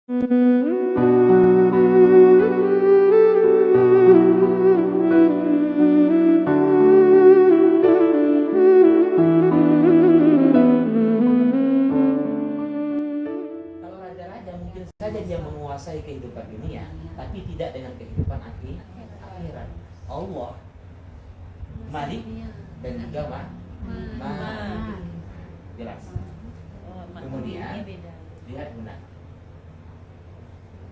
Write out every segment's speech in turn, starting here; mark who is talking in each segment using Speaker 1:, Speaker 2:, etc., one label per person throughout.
Speaker 1: Kalau raja-raja mungkin saja dia menguasai kehidupan dunia, tapi tidak dengan kehidupan akhirat. Allah Malik dan juga Malik. Jelas. Kemudian lihat benar.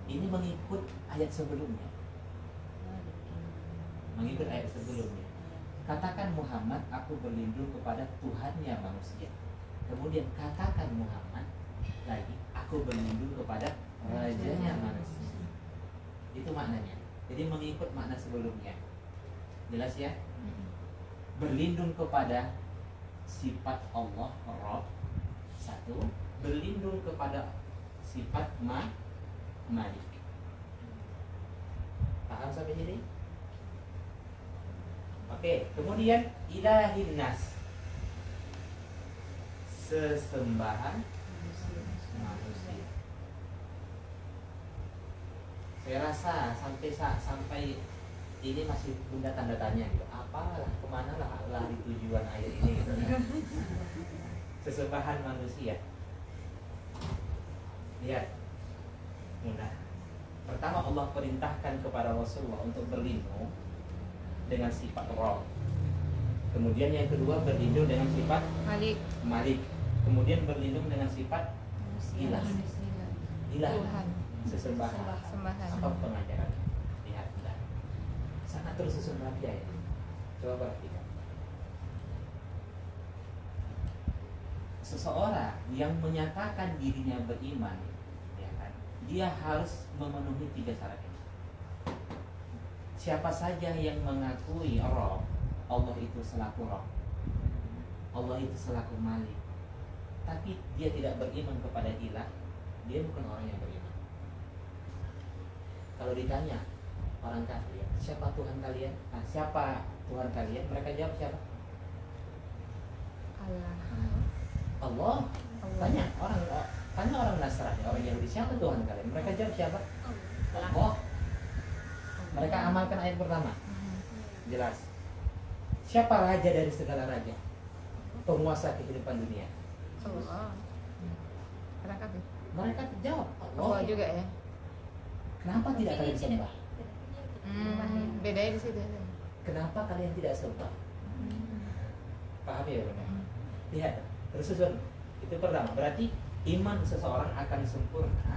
Speaker 1: Ini mengikut ayat sebelumnya. Mengikut ayat sebelumnya. Katakan Muhammad, aku berlindung kepada Tuhannya manusia. Kemudian katakan Muhammad lagi, aku berlindung kepada rajanya manusia. Itu maknanya. Jadi mengikut makna sebelumnya. Jelas ya? Berlindung kepada sifat Allah Rabb satu, berlindung kepada sifat Malik. Paham sampai sini? Oke, kemudian ilahin nas, sesembahan manusia. Saya rasa sampai ini masih punya tanda tanya gitu. Apalah, kemana lah lari tujuan ayat ini gitu. Sesembahan manusia. Lihat, mudah. Pertama Allah perintahkan kepada Rasulullah untuk berlindung dengan sifat Rabb. Kemudian yang kedua berlindung dengan sifat Malik. Kemudian berlindung dengan sifat Ilah. Ilah, sesembahan. Apa pengajaran? Lihat, mudah. Sangat tersusun rapi ya. Coba perhatikan. Seseorang yang menyatakan dirinya beriman, ya kan, dia harus memenuhi 3 syarat ini. Siapa saja yang mengakui Rabb, Allah itu selaku Rabb, Allah itu selaku Malik, tapi dia tidak beriman kepada Ilah, dia bukan orang yang beriman. Kalau ditanya orang kafir, siapa Tuhan kalian? Nah, siapa Tuhan kalian? Mereka jawab siapa? Allah. Tanya orang Nasrani, orang Yahudi, siapa Tuhan kalian? Mereka jawab siapa? Allah. Mereka amalkan ayat pertama. Jelas. Siapa raja dari segala raja? Penguasa kehidupan dunia.
Speaker 2: Allah.
Speaker 1: Mereka jawab
Speaker 2: Allah juga ya.
Speaker 1: Kenapa tidak kalian sembah?
Speaker 2: Bedanya di situ.
Speaker 1: Kenapa kalian tidak sembah? Paham ya benar? Lihat, tersusun. Itu pertama. Berarti iman seseorang akan sempurna.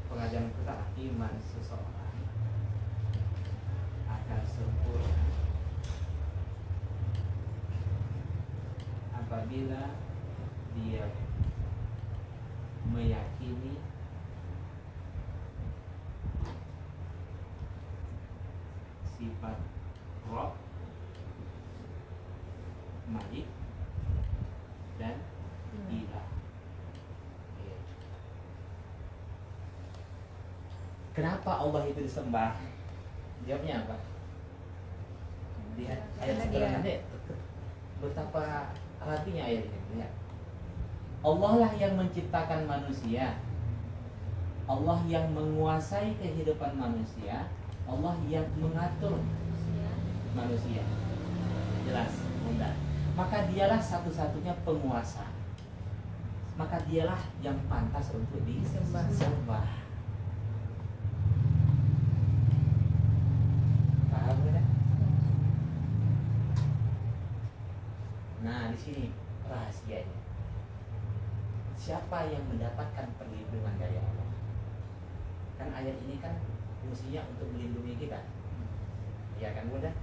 Speaker 1: Pengajaran pertama, iman seseorang akan sempurna apabila dia meyakini sifat Rabb, Malik, dan Ilah. Kenapa Allah itu disembah? Jawabnya apa? Lihat ayat setelahnya, betapa rapinya ayat ini. Lihat, Allah lah yang menciptakan manusia, Allah yang menguasai kehidupan manusia, Allah yang mengatur manusia. Jelas, mudah. Maka dialah satu-satunya penguasa. Maka dialah yang pantas untuk disembah. Paham tidak? Nah, di sini rahasianya. Siapa yang mendapatkan perlindungan dari Allah? Kan ayat ini kan fungsinya untuk melindungi kita. Ya kan, mudah?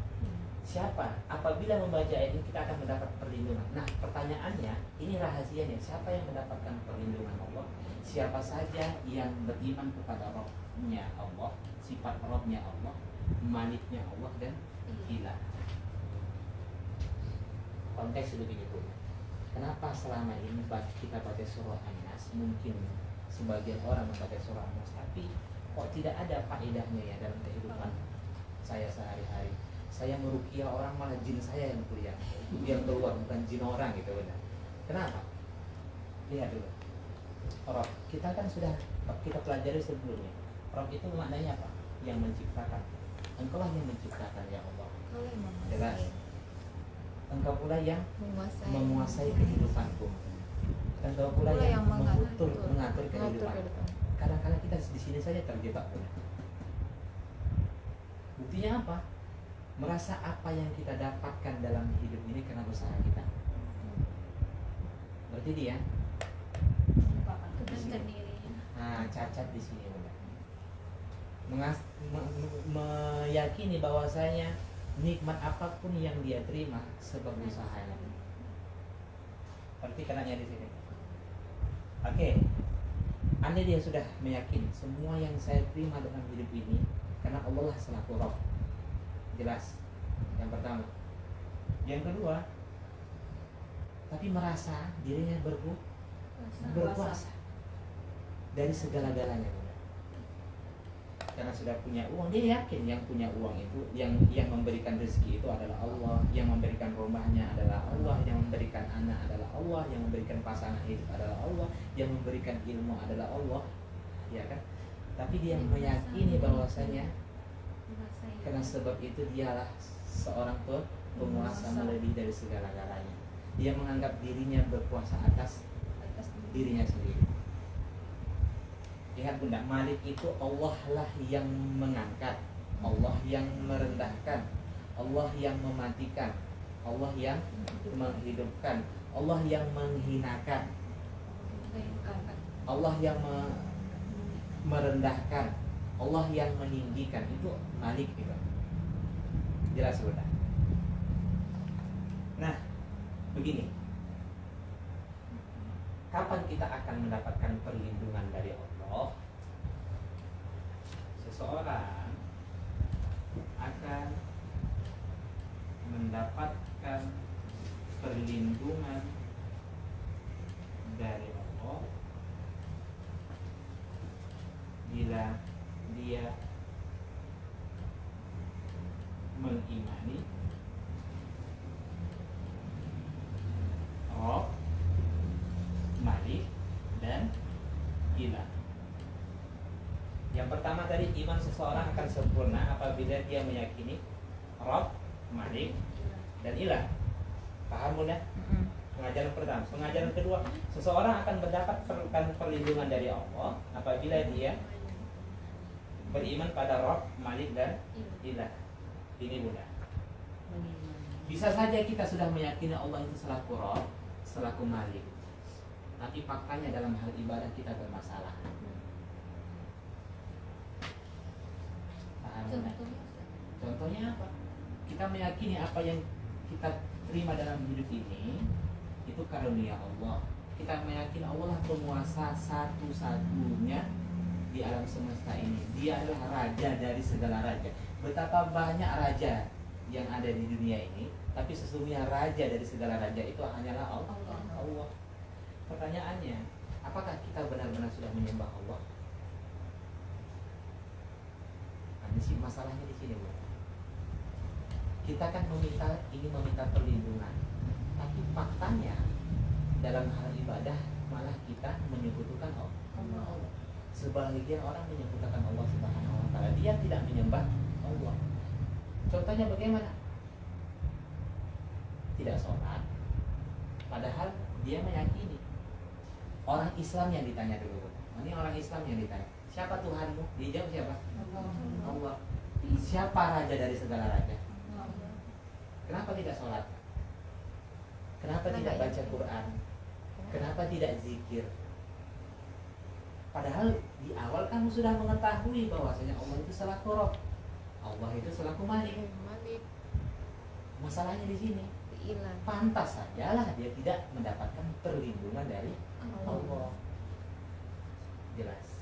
Speaker 1: Siapa? Apabila membaca ayat ini kita akan mendapat perlindungan. Nah, pertanyaannya, ini rahasianya. Siapa yang mendapatkan perlindungan Allah? Siapa saja yang beriman kepada Rabb-nya Allah, sifat Rabb-nya Allah, Maliknya Allah, dan Ilah. Konteks begini pun. Kenapa selama ini kita baca surah An-Nas, mungkin sebagian orang membaca surah An-Nas, tapi kok tidak ada faedahnya ya dalam kehidupan saya sehari-hari? Saya meruqyah orang malah jin saya yang keluar, bukan jin orang gitu, benar. Kenapa? Lihat dulu. Rob, kita kan sudah kita pelajari sebelumnya. Rob itu maknanya apa? Yang menciptakan. Engkau lah yang menciptakan ya Allah.
Speaker 2: Kau yang
Speaker 1: Jelas.
Speaker 2: menguasai.
Speaker 1: Engkau pula yang
Speaker 2: Menguasai.
Speaker 1: menguasai kehidupanku. Engkau pula
Speaker 2: Pula
Speaker 1: yang
Speaker 2: yang mengatur.
Speaker 1: mengatur kehidupan.
Speaker 2: kehidupan.
Speaker 1: Kadang-kadang kita di sini saja terjebak pun. Buktinya apa? Merasa apa yang kita dapatkan dalam hidup ini karena usaha kita. Berarti dia
Speaker 3: Kebenaran dirinya.
Speaker 1: cacat di sini udah. Meyakini bahwasanya nikmat apapun yang dia terima sebab usahanya. Berarti kenanya di sini. Oke. Anda dia sudah meyakini semua yang saya terima dalam hidup ini karena Allah lah selaku Rabb. Jelas. Yang pertama. Yang kedua, tapi merasa dirinya berkuasa dari segala-galanya. Karena sudah punya uang, dia yakin yang punya uang itu, yang memberikan rezeki itu adalah Allah, yang memberikan rumahnya adalah Allah, yang memberikan anak adalah Allah, yang memberikan pasangan hidup adalah Allah, yang memberikan ilmu adalah Allah, ya kan? Tapi dia meyakini bahwasanya karena sebab itu dialah seorang penguasa melebihi dari segala-galanya. Dia menganggap dirinya berkuasa atas dirinya sendiri. Ingat bunda, Malik itu Allah lah yang mengangkat, Allah yang merendahkan, Allah yang mematikan, Allah yang menghidupkan, Allah yang menghinakan, Allah yang merendahkan, Allah yang meninggikan. Itu Malik itu. Jelas bunda. Nah, begini. Kapan kita akan mendapatkan perlindungan dari Allah? Seseorang akan mendapatkan perlindungan dari Allah bila dia mengimani Rabb, Malik, dan Ilah. Yang pertama tadi, iman seseorang akan sempurna apabila dia meyakini Rabb, Malik, dan Ilah. Paham bunda? Pengajaran pertama. Pengajaran kedua, seseorang akan mendapatkan perlindungan dari Allah apabila dia beriman pada Rabb, Malik, dan Ilah. Ini bunda. Bisa saja kita sudah meyakini Allah itu selaku Rabb, selaku Malik, tapi faktanya dalam hal ibadah kita bermasalah. Paham? Contohnya apa? Kita meyakini apa yang kita terima dalam hidup ini itu karunia Allah. Kita meyakini Allah lah penguasa satu-satunya di alam semesta ini. Dia adalah raja dari segala raja. Betapa banyak raja yang ada di dunia ini, tapi sesungguhnya raja dari segala raja itu hanyalah Allah. Pertanyaannya, apakah kita benar-benar sudah menyembah Allah? Nah, di sini masalahnya di sini, Bu. Kita kan ingin meminta perlindungan, tapi faktanya dalam hal ibadah malah kita menyekutukan Allah. Sebagian orang menyekutukan Allah Subhanahu wa taala, dia tidak menyembah Allah. Contohnya bagaimana? Tidak sholat, padahal dia meyakini. Orang Islam yang ditanya dulu, ini orang Islam yang ditanya, siapa Tuhanmu? Dia jawab siapa? Allah. Siapa raja dari segala raja? Kenapa tidak sholat? Kenapa tidak baca Quran? Kenapa tidak zikir? Padahal di awal kamu sudah mengetahui bahwasanya Allah itu selaku Rabb, Allah itu selaku Malik. Masalahnya di sini, pantas sajalah dia tidak mendapatkan perlindungan dari Allah. Jelas.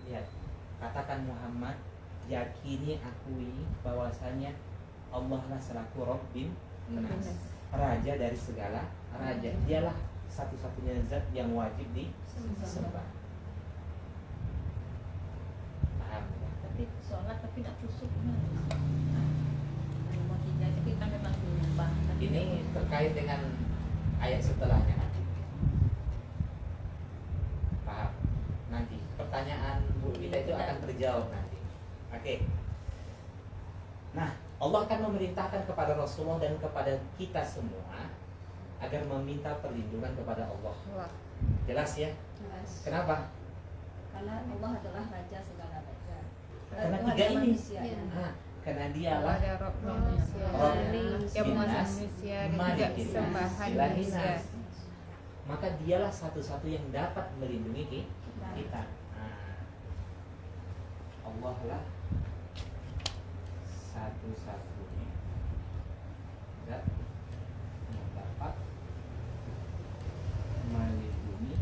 Speaker 1: Lihat, katakan Muhammad, yakini, akui bahwasanya Allah lah selaku Rabbin Nas, raja dari segala raja. Dialah satu-satunya zat yang wajib disembah. Paham ya?
Speaker 3: Tapi sholat tapi tidak khusyuk. Mau tiga kita memang menyembah.
Speaker 1: Ini terkait dengan ayat setelahnya nanti. pertanyaan Bu kita itu akan terjawab nanti. Oke. Nah, Allah akan memerintahkan kepada Rasulullah dan kepada kita semua agar meminta perlindungan kepada Allah.
Speaker 2: Wah.
Speaker 1: Jelas ya?
Speaker 3: Jelas.
Speaker 1: Kenapa?
Speaker 3: Karena Allah adalah raja segala raja.
Speaker 1: Karena
Speaker 3: Tuhan
Speaker 1: tiga
Speaker 3: dan
Speaker 1: ini.
Speaker 3: manusia, ya.
Speaker 1: Nah, karena
Speaker 2: Allah
Speaker 1: dialah
Speaker 2: ada Rob manusia,
Speaker 1: Rob,
Speaker 2: yang menguasai
Speaker 1: Nas,
Speaker 2: manusia dan juga
Speaker 1: Malikin Nas,
Speaker 2: sembahan
Speaker 1: Ilahin
Speaker 2: manusia.
Speaker 1: Nas. Maka dialah satu-satu yang dapat melindungi kita. Nah, Allah lah satu-satunya zat yang dapat melindungi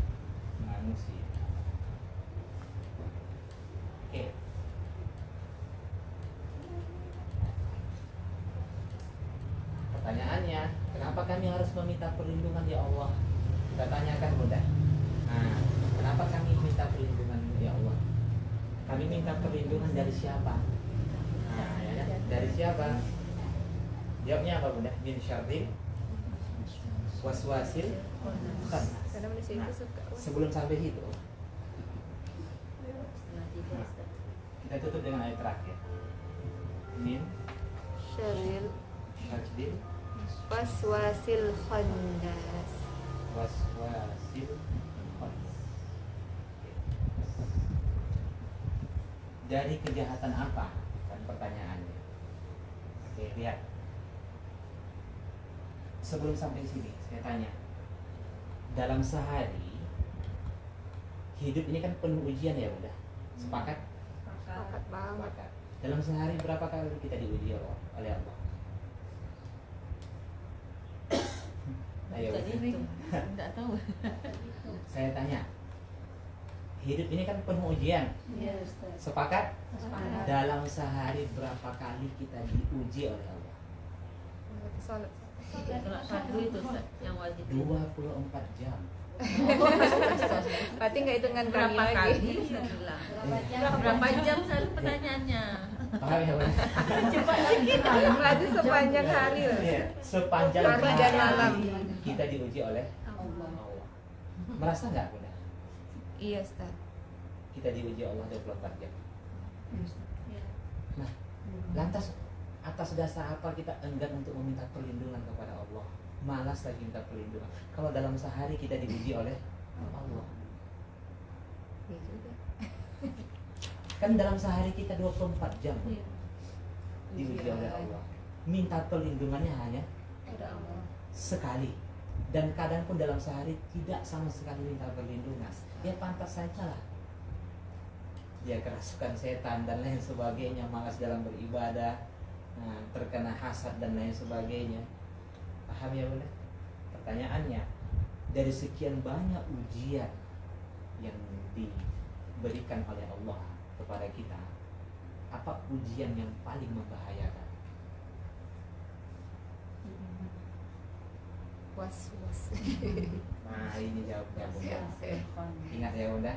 Speaker 1: manusia. Oke. Pertanyaannya, kenapa kami harus meminta perlindungan ya Allah? Kita tanyakan Bunda. Nah, kenapa kami minta perlindungan ya Allah? Kami minta perlindungan dari siapa? Nah, ya kan? Dari siapa? Jawabnya apa Bunda? Min syarril waswasil khannas.
Speaker 2: Karena manusia itu suka.
Speaker 1: Sebelum sampai situ,
Speaker 3: Setelah tiga, Ustaz.
Speaker 1: kita tutup dengan ayat terakhir. Min
Speaker 2: Syaril
Speaker 1: syarril
Speaker 2: waswasil khannas.
Speaker 1: waswasil khannas. Dari kejahatan apa? Kan pertanyaannya. Oke, lihat. Sebelum sampai sini, saya tanya. Dalam sehari, hidup ini kan penuh ujian ya, Bunda. Sepakat?
Speaker 2: Sepakat banget.
Speaker 1: Sepakat. Dalam sehari berapa kali kita diuji oleh Allah? Ayo,
Speaker 3: Jadi
Speaker 2: Enggak tahu.
Speaker 1: saya tanya. Hidup ini kan penuh ujian.
Speaker 3: Iya, Ustaz.
Speaker 1: Sepakat?
Speaker 3: Sepakat.
Speaker 1: Dalam sehari berapa kali kita diuji oleh Allah?
Speaker 2: Salat.
Speaker 3: Kalau fardu itu Ustaz, yang wajib.
Speaker 1: 24 jam.
Speaker 2: Berarti nggak hitungan kami
Speaker 3: Berapa
Speaker 2: lagi.
Speaker 3: kali? Saya bilang.
Speaker 1: Iya.
Speaker 3: Berapa jam selalu pertanyaannya?
Speaker 1: Paham ya, Bunda?
Speaker 3: Cepat sedikit.
Speaker 2: Berarti sepanjang hari loh.
Speaker 1: Iya, sepanjang
Speaker 2: Hari dan malam.
Speaker 1: kita diuji oleh
Speaker 3: Allah.
Speaker 1: Allah. Merasa nggak, Bunda?
Speaker 2: Iya, Ustaz.
Speaker 1: Kita diuji Allah 24 jam.
Speaker 3: Ya.
Speaker 1: Nah, lantas atas dasar apa kita enggan untuk meminta perlindungan kepada Allah? Malas lagi minta perlindungan. Kalau dalam sehari kita diuji oleh Allah.
Speaker 2: Iya juga.
Speaker 1: Kan dalam sehari kita 24 jam
Speaker 3: Iya.
Speaker 1: diuji oleh Allah. Minta perlindungannya hanya
Speaker 3: Ada Allah.
Speaker 1: sekali. Dan kadang pun dalam sehari tidak sama sekali minta perlindungan. Ya pantas saja lah. Dia kerasukan setan dan lain sebagainya, malas dalam beribadah, terkena hasad dan lain sebagainya. Paham ya Bunda? Pertanyaannya, dari sekian banyak ujian yang diberikan oleh Allah kepada kita, apa ujian yang paling membahayakan?
Speaker 2: Was-was.
Speaker 1: Nah, ini jawabnya Bunda. Ingat ya Bunda,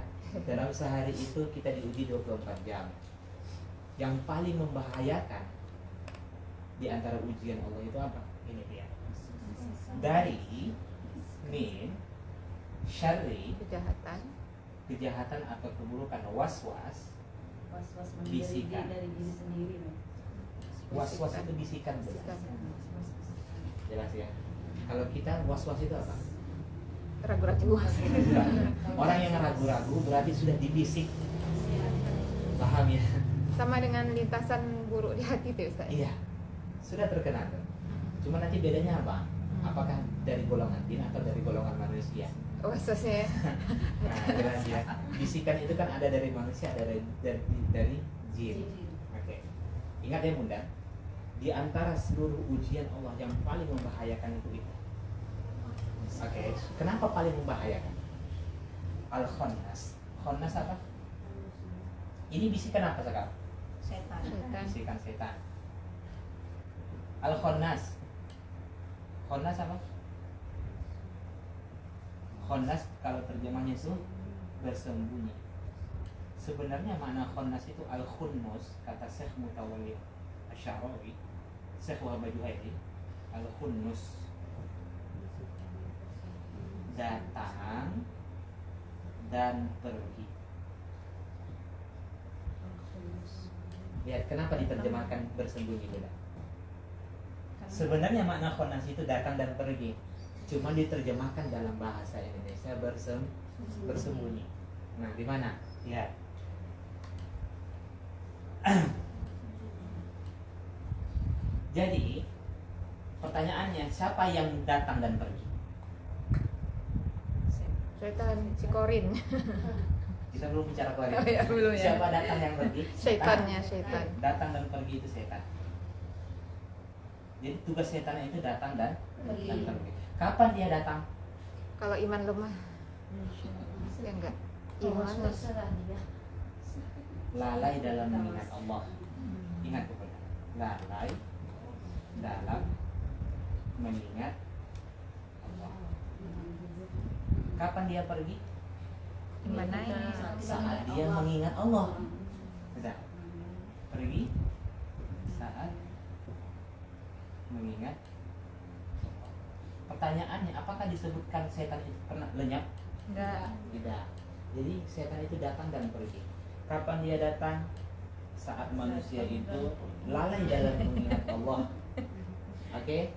Speaker 1: dalam sehari itu kita diuji 24 jam. Yang paling membahayakan di antara ujian Allah itu apa? Ini dia. Dari min syarri, kejahatan atau keburukan, waswas.
Speaker 3: Was-was
Speaker 1: Bisikan.
Speaker 3: dari diri sendiri.
Speaker 1: Was-was itu bisikan, Bunda. Jelas ya. Kalau kita was-was itu apa?
Speaker 2: Ragu-ragu.
Speaker 1: Orang yang ragu-ragu berarti sudah dibisik. Paham ya?
Speaker 2: Sama dengan lintasan buruk di hati tuh, Ustaz.
Speaker 1: Iya, sudah terkena tuh. Cuma nanti bedanya apa? Apakah dari golongan jin atau dari golongan manusia?
Speaker 2: Was-wasnya ya.
Speaker 1: Nah, jelas ya. Bisikan itu kan ada dari manusia, ada dari jin. Oke. Ingat ya Bunda, di antara seluruh ujian Allah yang paling membahayakan itu. Oke. Kenapa paling membahayakan? Al-Khannas. Khannas apa? Ini bisikan apa sekarang?
Speaker 3: Setan.
Speaker 2: Setan.
Speaker 1: Bisikan setan. Al-Khannas. Khannas apa? Khannas kalau terjemahnya itu bersembunyi. Sebenarnya makna khannas itu al-khunnus, kata Syekh Mutawalli Asy-Sya'rawi, Syekh Wahab Juhaili, al-khunnus datang dan pergi. Lihat kenapa diterjemahkan bersembunyi Bunda.
Speaker 3: Karena
Speaker 1: Sebenarnya makna khonas itu datang dan pergi. Cuma diterjemahkan dalam bahasa Indonesia bersembunyi. Nah, di mana? Lihat. Jadi, pertanyaannya siapa yang datang dan pergi?
Speaker 2: Setan si Korin.
Speaker 1: Kita belum bicara Korea.
Speaker 2: Oh, ya, belum ya.
Speaker 1: Siapa datang yang pergi?
Speaker 2: Setannya setan.
Speaker 1: Datang dan pergi itu setan. Jadi tugas setan itu datang dan
Speaker 3: Pergi.
Speaker 1: pergi. Kapan dia datang?
Speaker 2: Kalau iman lemah, ya enggak. Iman
Speaker 3: was-was lah dia.
Speaker 1: Lalai dalam mengingat Allah. Ingat kepada lalai dalam mengingat Allah. Kapan dia pergi?
Speaker 2: iman naik.
Speaker 1: Saat dia mengingat Allah. Sudah. Pergi saat mengingat. Pertanyaannya, apakah disebutkan setan itu pernah lenyap?
Speaker 2: Enggak.
Speaker 1: Tidak. Jadi setan itu datang dan pergi. Kapan dia datang? Saat manusia itu lalai dalam mengingat Allah. Oke?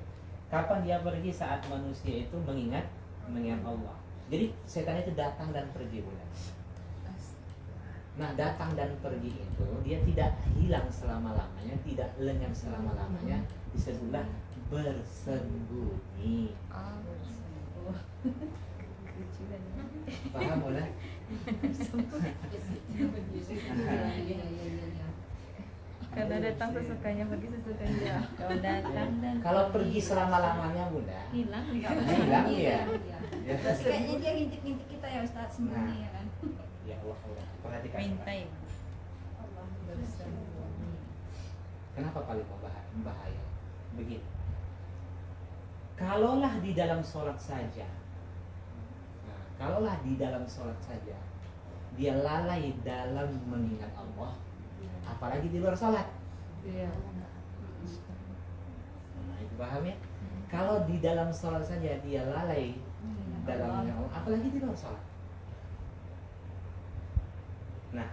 Speaker 1: Kapan dia pergi? Saat manusia itu mengingat Allah. Jadi setan itu datang dan pergi, Bunda. Nah, datang dan pergi itu dia tidak hilang selama-lamanya, tidak lenyap selama-lamanya, disebutlah bersembunyi.
Speaker 2: Oh.
Speaker 1: Paham, Bunda?
Speaker 4: Kalau datang sesukanya, pergi sesukanya. Kalau datang dan
Speaker 1: Kalau pergi selama-lamanya, Bunda,
Speaker 4: hilang juga.
Speaker 1: hilang ya. Ya.
Speaker 3: Tapi kayaknya dia ngintip-ngintip kita ya Ustaz sembunyi ya kan.
Speaker 1: Ya Allah, perhatikan.
Speaker 4: Mintai.
Speaker 3: Allah bersembunyi.
Speaker 1: Kenapa paling bahaya? Begini. Kalaulah di dalam sholat saja, kalaulah di dalam sholat saja, dia lalai dalam mengingat Allah, apalagi di luar sholat.
Speaker 2: Iya.
Speaker 1: Nah, itu paham ya? Kalau di dalam sholat saja dia lalai dalam mengingat Allah, apalagi di luar sholat. Nah,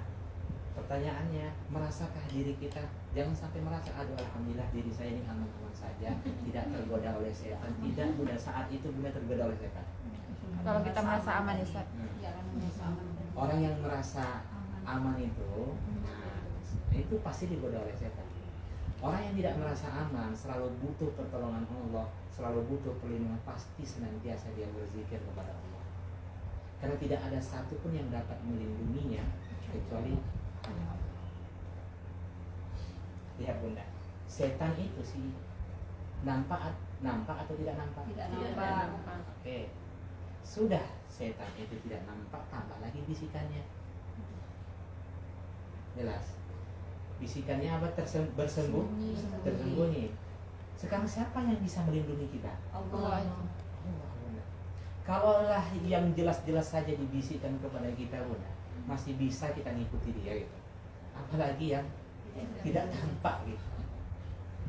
Speaker 1: pertanyaannya, merasakah diri kita? Jangan sampai merasa, aduh alhamdulillah diri saya ini aman-aman saja, tidak tergoda oleh setan. Tidak, Bunda, saat itu Bunda tergoda oleh setan.
Speaker 2: Kalau kita merasa aman ya, Ustaz.
Speaker 3: Jangan merasa aman.
Speaker 1: Orang yang merasa aman itu, nah, itu pasti digoda oleh setan. Orang yang tidak merasa aman, selalu butuh pertolongan Allah, selalu butuh perlindungan, pasti senantiasa dia berzikir kepada Allah. Karena tidak ada satupun yang dapat melindunginya kecuali hanya Allah. Lihat Bunda, setan itu sih nampak atau tidak nampak?
Speaker 3: Tidak nampak.
Speaker 1: Oke, sudah setan itu tidak nampak, tambah lagi bisikannya. Jelas. Bisikannya apa? Bersembunyi. Sekarang siapa yang bisa melindungi kita?
Speaker 3: Allah.
Speaker 1: Kalaulah yang jelas-jelas saja dibisikkan kepada kita, Bunda, masih bisa kita ngikuti dia gitu. Apalagi yang tidak tampak gitu.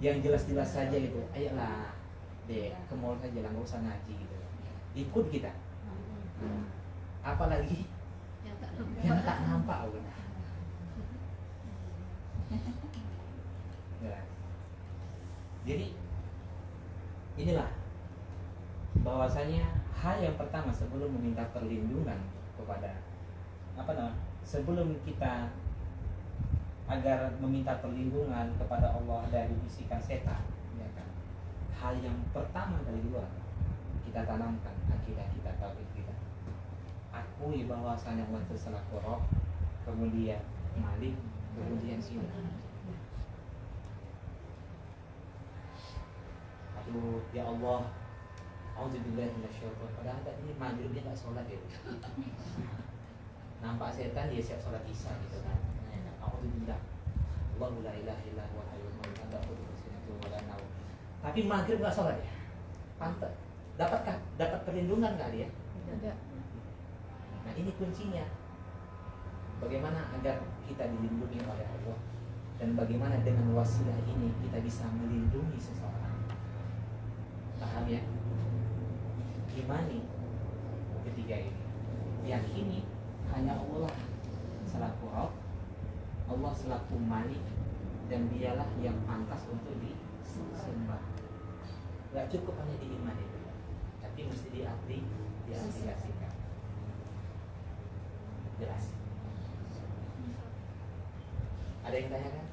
Speaker 1: Yang jelas-jelas saja itu, ayolah deh ke mall saja lah, nggak usah ngaji gitu. Ikut kita. Apalagi yang tak nampak, Bunda. Ya. Jadi inilah bahwasanya hal yang pertama sebelum meminta perlindungan kepada sebelum kita agar meminta perlindungan kepada Allah dari bisikan setan, ya kan? Hal yang pertama dari luar kita tanamkan akidah kita, tauhid kita. Akui bahwasanya Allah itu selaku Rabb, kemudian Malik, kemudian Ilah. Aduh, ya Allah, auzubillahi minasyaitonir rajim. Padahal tadi maghrib dia nggak sholat ya. Nampak setan dia siap sholat isya gitu kan. Auzubillah. Allahu la ilaha illa huwal hayyul qayyum la ta'khudhuhu sinatun wa la nawm. Tapi maghrib nggak sholat ya. Pantas. Dapat perlindungan kali ya?
Speaker 2: Tidak.
Speaker 1: Nah, ini kuncinya. Bagaimana agar kita dilindungi oleh Allah, dan bagaimana dengan wasilah ini kita bisa melindungi seseorang. Paham ya? Imani ketiga ini. Yakini hanya Allah selaku Rabb, Allah selaku Malik, dan dialah yang pantas untuk disembah. Gak cukup hanya diimani itu, tapi mesti diaplikasikan. Jelas? Ada yang tanya kan?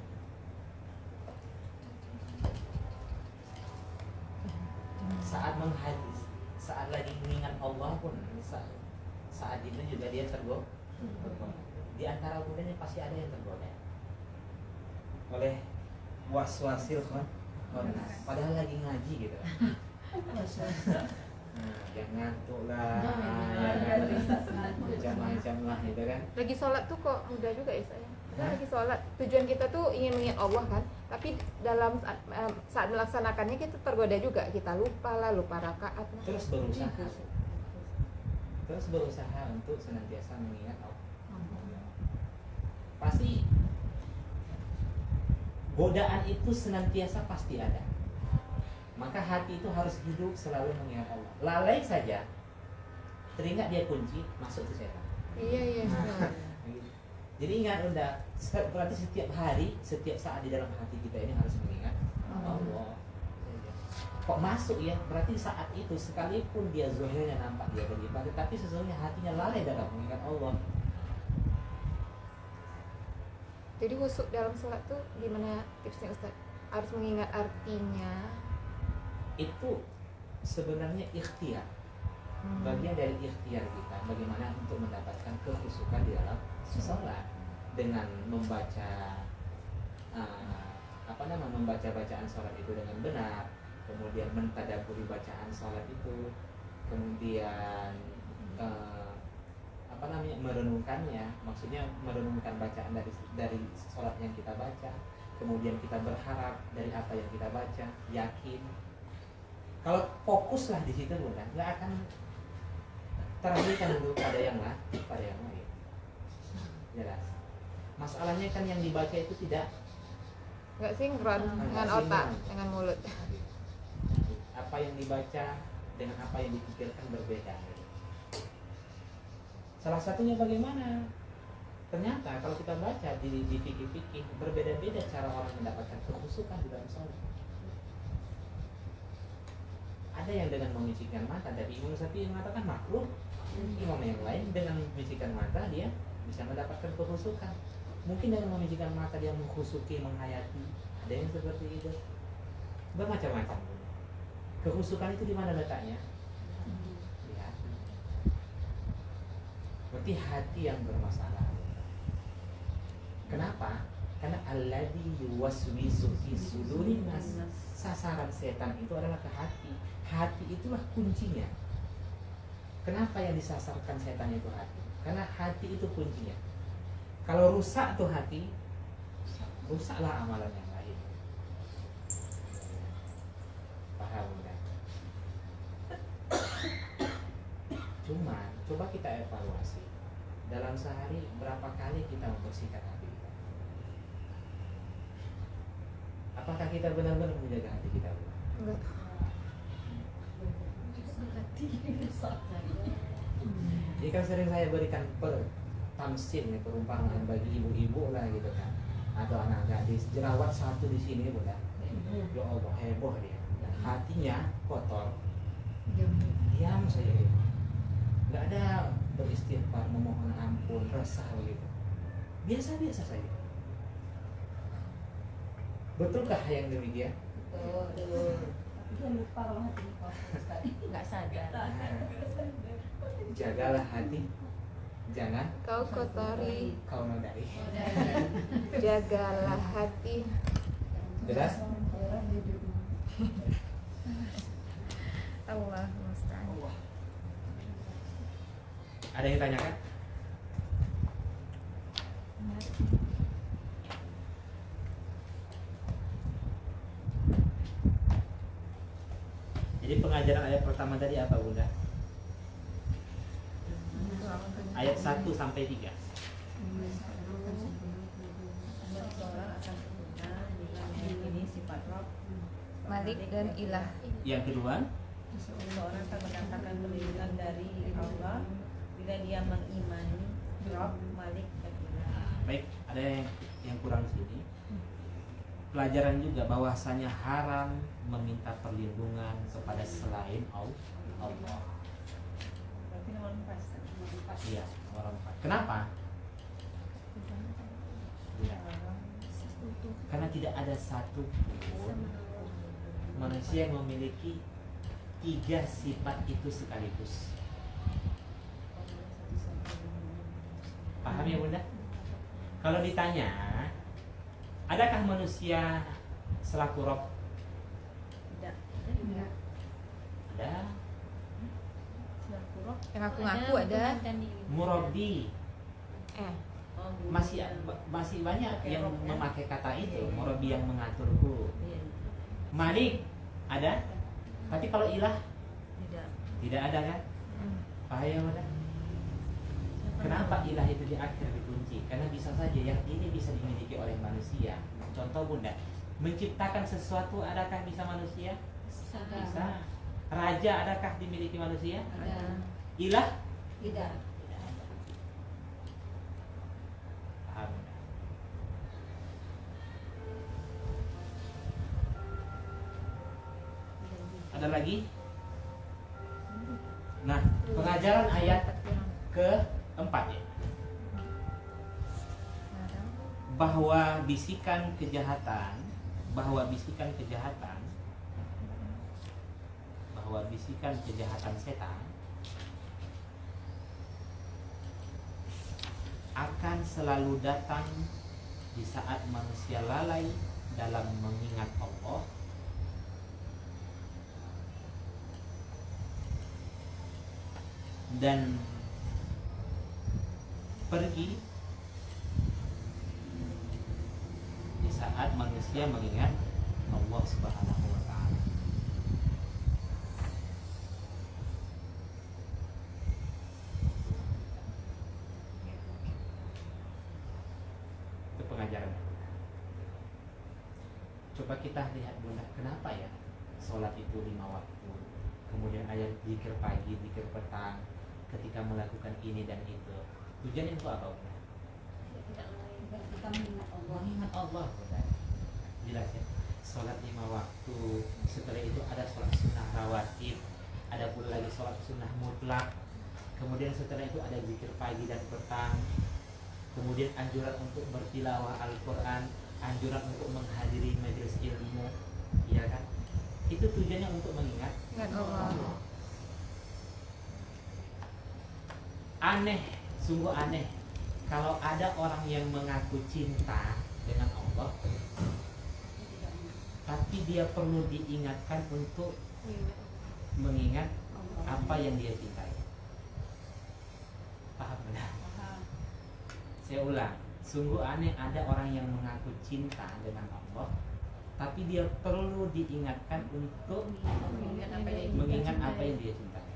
Speaker 1: Saat menghadis, saat lagi mengingat Allah pun saat itu juga dia tergoda. Di antara budanya pasti ada yang tergoda oleh waswasil kan, padahal lagi ngaji gitu. Yang ngantuk lah, macam-macam lah gitu kan.
Speaker 2: Lagi sholat tuh kok mudah juga ya saya. Kita lagi sholat, tujuan kita tuh ingin mengingat Allah kan, tapi dalam saat melaksanakannya kita tergoda juga, kita lupa rakaat.
Speaker 1: Terus berusaha untuk senantiasa mengingat Allah. Pasti godaan itu senantiasa pasti ada. Maka hati itu harus hidup selalu mengingat Allah. Lalai saja, teringat dia kunci, masuk ke setan.
Speaker 2: Iya.
Speaker 1: Jadi ingat udah, berarti setiap hari, setiap saat di dalam hati kita ini harus mengingat Allah. Kok masuk ya? Berarti saat itu sekalipun dia zahirnya nampak dia beribadah, tapi sesungguhnya hatinya lalai dalam mengingat Allah.
Speaker 2: Jadi khusyuk dalam sholat tuh gimana tipsnya Ustaz? Harus mengingat artinya.
Speaker 1: Itu sebenarnya ikhtiar. Bagian dari ikhtiar kita bagaimana untuk mendapatkan kekhusyukan di dalam sholat dengan membaca membaca bacaan sholat itu dengan benar, kemudian mentadaburi bacaan sholat itu, kemudian merenungkannya, maksudnya merenungkan bacaan dari sholat yang kita baca, kemudian kita berharap dari apa yang kita baca, yakin. Kalau fokuslah di situ bukan, nggak akan teralihkan dulu pada yang lain. Jelas. Masalahnya kan yang dibaca itu
Speaker 2: Nggak sinkron dengan otak, dengan mulut.
Speaker 1: Apa yang dibaca dengan apa yang dipikirkan berbeda. Salah satunya bagaimana? Ternyata kalau kita baca di fikih-fikih berbeda-beda cara orang mendapatkan kekhusyukan di dalam sholat. Ada yang dengan memicikkan mata, dari Imam Syafi'i mengatakan makruh. Imam yang lain dengan memicikkan mata dia bisa mendapatkan kekhusyukan. Mungkin dengan memicikkan mata dia mengkhusyuki, menghayati. Ada yang seperti itu. Bermacam-macam. Kekhusyukan itu di mana letaknya? Di hati. Berarti hati yang bermasalah. Kenapa? Karena alladzi yuwaswisu fi sudurin nas. Sasaran setan itu adalah ke hati. Hati itulah kuncinya. Kenapa yang disasarkan setan itu hati? Karena hati itu kuncinya. Kalau rusak tuh hati, rusaklah amalan yang lain. Paham kan? Cuma coba kita evaluasi. Dalam sehari berapa kali kita membersihkan hati kita? Apakah kita benar-benar menjaga hati kita?
Speaker 2: Enggak.
Speaker 1: Jadi kan sering saya berikan tamsil nih, perumpamaan bagi ibu-ibu lah gitu kan, atau anak gadis, jerawat satu di sini udah, ya Allah heboh dia, hatinya kotor, diam saja, nggak ada beristighfar, memohon ampun, resah begitu, biasa-biasa saja. Betulkah yang demikian?
Speaker 3: Betul. Tapi dia lupa kalau hatinya kotor.
Speaker 4: Nggak sadar.
Speaker 1: Jagalah hati, jangan
Speaker 2: Kau kotori,
Speaker 1: kau nodai.
Speaker 2: jagalah hati.
Speaker 1: Jelas?
Speaker 4: Allah musta'an.
Speaker 1: Ada yang tanyakan? Jadi pengajaran ayat pertama tadi apa Bunda? Ayat 1 sampai 3.
Speaker 3: Ini sifat Rob.
Speaker 2: Malik dan Ilah.
Speaker 1: Yang kedua,
Speaker 4: Seseorang akan mendapatkan perlindungan dari Allah bila dia mengimani Rob, Malik dan Ilah.
Speaker 1: baik, ada yang kurang di sini. pelajaran juga bahwasanya haram meminta perlindungan kepada selain Allah.
Speaker 4: Berarti nomor 4.
Speaker 1: Iya, nomor 4. Kenapa? Ya, karena tidak ada satu pun manusia yang memiliki 3 sifat itu sekaligus. Paham ya Bunda? Kalau ditanya, adakah manusia selaku Rob?
Speaker 4: Tidak.
Speaker 1: Ada.
Speaker 2: Yang aku ngaku ada.
Speaker 1: Murabbi. Masih banyak yang
Speaker 4: Rob, ya?
Speaker 1: memakai kata itu. Murabbi yang mengaturku. Malik ada. Tapi kalau ilah
Speaker 4: Tidak.
Speaker 1: tidak ada kan? Paham ya Bunda? Kenapa ilah itu di akhir dikunci? Karena bisa saja yang ini bisa dimiliki oleh manusia. Contoh Bunda, menciptakan sesuatu adakah bisa manusia? Bisa. Raja adakah dimiliki manusia?
Speaker 3: Ada.
Speaker 1: Ilah?
Speaker 3: Tidak.
Speaker 1: Paham Bunda? Ada lagi? Nah, pengajaran ayat keempat ya, bahwa bisikan kejahatan setan akan selalu datang di saat manusia lalai dalam mengingat Allah dan pergi di saat manusia mengingat Allah Subhanahu wa taala. Itu pengajaran. Coba kita lihat Bunda, kenapa ya sholat itu 5 waktu, kemudian ada zikir pagi, zikir petang, ketika melakukan ini dan itu. Tujuan itu apa Bunda?
Speaker 3: Kita mengingat Allah.
Speaker 1: Mengingat Allah Bunda. Jelas ya. Sholat 5 waktu, setelah itu ada sholat sunnah rawatib, ada pula lagi sholat sunnah mutlak, kemudian setelah itu ada zikir pagi dan petang, kemudian anjuran untuk bertilawah Al-Quran, anjuran untuk menghadiri majelis ilmu, iya kan? Itu tujuannya untuk mengingat
Speaker 2: Allah.
Speaker 1: Aneh, sungguh aneh kalau ada orang yang mengaku cinta dengan Allah, tapi dia perlu diingatkan untuk mengingat apa yang dia cintai. Paham benar? Saya ulang, sungguh aneh ada orang yang mengaku cinta dengan Allah, tapi dia perlu diingatkan untuk mengingat apa yang dia cintai.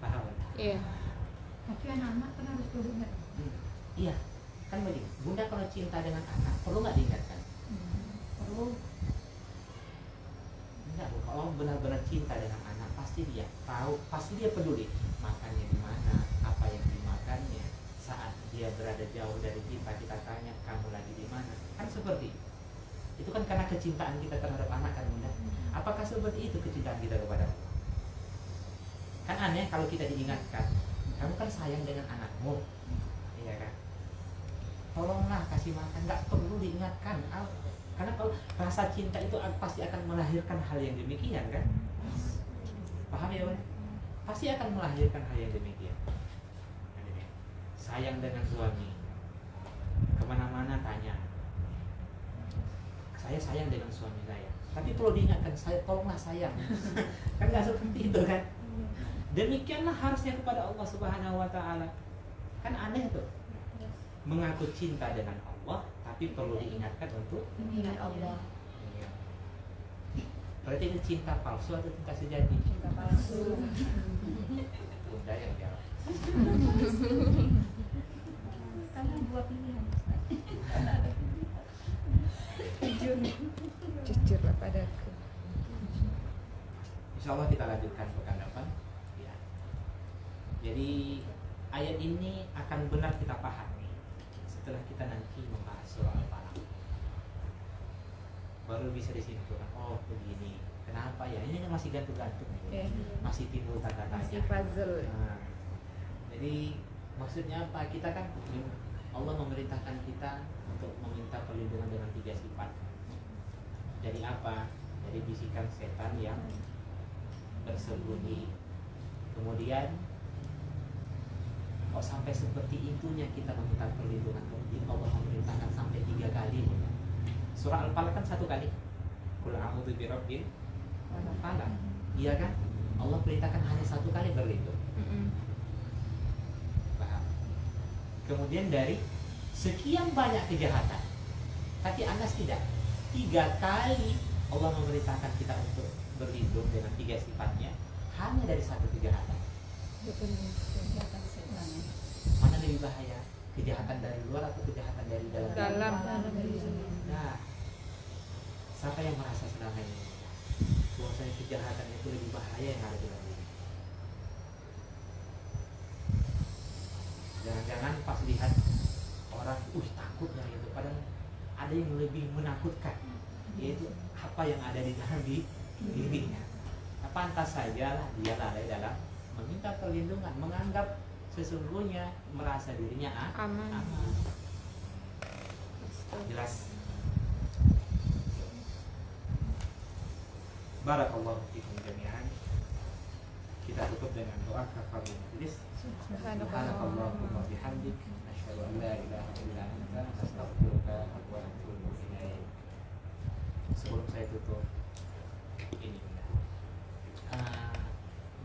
Speaker 1: Paham benar?
Speaker 2: Iya.
Speaker 3: Tapi anak-anak kan harus diingat.
Speaker 1: Iya, kan begini. Bunda kalau cinta dengan anak perlu nggak diingatkan?
Speaker 3: Perlu.
Speaker 1: Enggak, Bu. Kalau benar-benar cinta dengan anak pasti dia tahu, pasti dia peduli makannya di mana, apa yang dimakannya. Saat dia berada jauh dari kita, kita tanya kamu lagi di mana. Kan seperti itu kan karena kecintaan kita terhadap anak kan Bunda. Apakah seperti itu kecintaan kita kepada Allah? Kan aneh kalau kita diingatkan, kamu kan sayang dengan anakmu, iya kan? Tolonglah kasih makan, nggak perlu diingatkan. Karena kalau rasa cinta itu pasti akan melahirkan hal yang demikian kan? Paham ya Bunda? Pasti akan melahirkan hal yang demikian. Sayang dengan suami, kemana-mana tanya, saya sayang dengan suami saya, tapi perlu diingatkan, saya tolonglah sayang. Kan nggak seperti itu kan? Demikianlah harusnya kepada Allah Subhanahu wa taala. Kan aneh tuh. Mengaku cinta dengan Allah tapi perlu diingatkan untuk
Speaker 3: Mengingat Allah.
Speaker 1: Iya. Berarti itu cinta palsu atau cinta sejati?
Speaker 3: Cinta palsu.
Speaker 1: Bunda yang jawab.
Speaker 3: Karena dua pilihan.
Speaker 2: Jujurlah padaku.
Speaker 1: Insya Allah kita lanjutkan pekan depan. Ya. Jadi ayat ini akan benar kita pahami setelah kita nanti membahas surah Al-Falaq, baru bisa disimpulkan, oh begini, kenapa ya, ini kan masih gantung-gantung,
Speaker 2: Oke.
Speaker 1: masih timbul tanda
Speaker 2: Masih
Speaker 1: tanya.
Speaker 2: puzzle.
Speaker 1: Nah, jadi maksudnya apa, kita kan Allah memerintahkan kita untuk meminta perlindungan dengan 3 sifat. Dari apa? Dari bisikan setan yang bersembunyi. Kemudian kok sampai seperti itunya kita meminta perlindungan, kemudian Allah memerintahkan sampai 3 kali. Surah Al-Falaq kan 1 kali. Qul a'udzu birabbil falaq. Iya kan? Allah perintahkan hanya 1 kali berlindung. Paham? Kemudian dari sekian banyak kejahatan, tapi Anas tidak. 3 kali Allah memerintahkan kita untuk berlindung dengan 3 sifatnya hanya dari 1 kejahatan.
Speaker 2: Betul.
Speaker 3: Kejahatan setan.
Speaker 1: Mana lebih bahaya? Kejahatan dari luar atau kejahatan dari dalam?
Speaker 2: Dalam.
Speaker 1: Nah, siapa yang merasa selama ini bahwasanya kejahatan itu lebih bahaya yang ada di dalam diri? Jangan-jangan pas lihat orang, takutnya itu, padahal ada yang lebih menakutkan, yaitu apa yang ada di dalam dirinya. Nah, pantas saja lah dia lalai dalam meminta perlindungan, menganggap sesungguhnya merasa dirinya
Speaker 2: Aman.
Speaker 1: aman. Jelas. Barakallahu fikum jami'an. Kita tutup dengan doa kafaratul majlis. Subhanakallahumma bihamdik, asyhadu an la ilaha illa anta, astaghfiruka wa atubu ilaik. Sebelum saya tutup ini,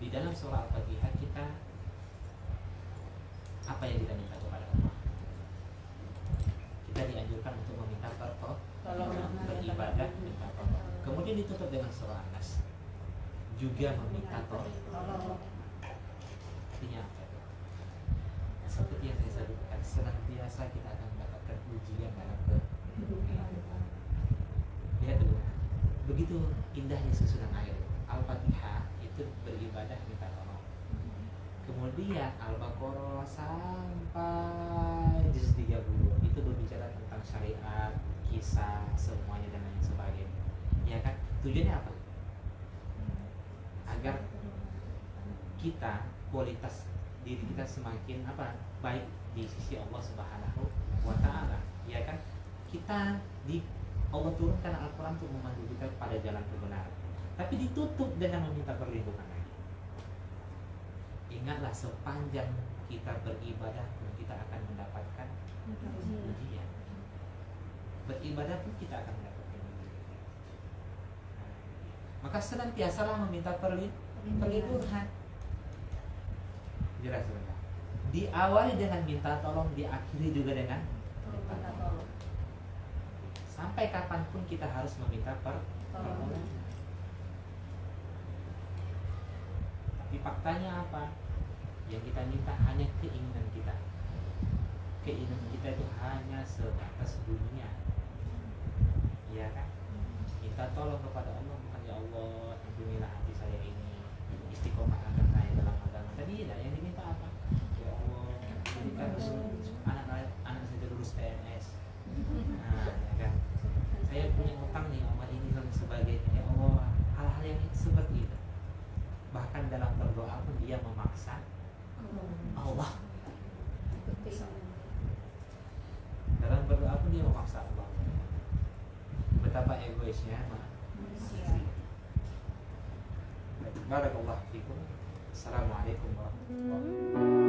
Speaker 1: di dalam surah Al-Fatihah kita apa yang kita minta kepada Allah? Kita dianjurkan untuk meminta beribadah, minta tolong. Kemudian ditutup dengan surah An-Nas, juga meminta tolong. Artinya apa? Seperti yang saya sebutkan, senantiasa kita akan mendapatkan ujian dalam kehidupan. Lihat dulu, begitu indahnya susunan ayat. Al-Fatihah itu beribadah minta tolong. Kemudian Al-Baqarah sampai juz 30 itu berbicara tentang syariat, kisah, semuanya dan lain sebagainya. Ya kan? Tujuannya apa? Agar kita, kualitas diri kita semakin baik di sisi Allah Subhanahu wa taala. Ya kan? Kita Allah turunkan Al-Qur'an untuk memandu kita pada jalan kebenaran. Tapi ditutup dengan meminta perlindungan lagi. Ingatlah, sepanjang kita beribadah pun kita akan mendapatkan ujian. Beribadah pun kita akan mendapatkan ujian. Maka senantiasalah meminta perlindungan. Jelas sudah. Diawali dengan minta tolong, diakhiri juga dengan minta tolong. Sampai kapanpun kita harus meminta pertolongan. Tapi faktanya apa? Yang kita minta hanya keinginan kita. Keinginan kita itu hanya sebatas dunia. Iya kan? Minta tolong kepada Allah, bukan ya Allah, lindungilah hati saya ini, istiqomah akan naik dalam agama. Tadi tidak, yang diminta apa? Ya Allah, jadikan anak saya lulus PNS. Nah, ya kan? Saya punya utang nih sama ini dan sebagainya. Ya Allah, hal-hal yang seperti itu. Bahkan dalam berdoa pun dia memaksa Allah. Dalam berdoa pun dia memaksa Allah. Betapa egoisnya manusia. Barakallahu fikum. Assalamualaikum warahmatullahi wabarakatuh.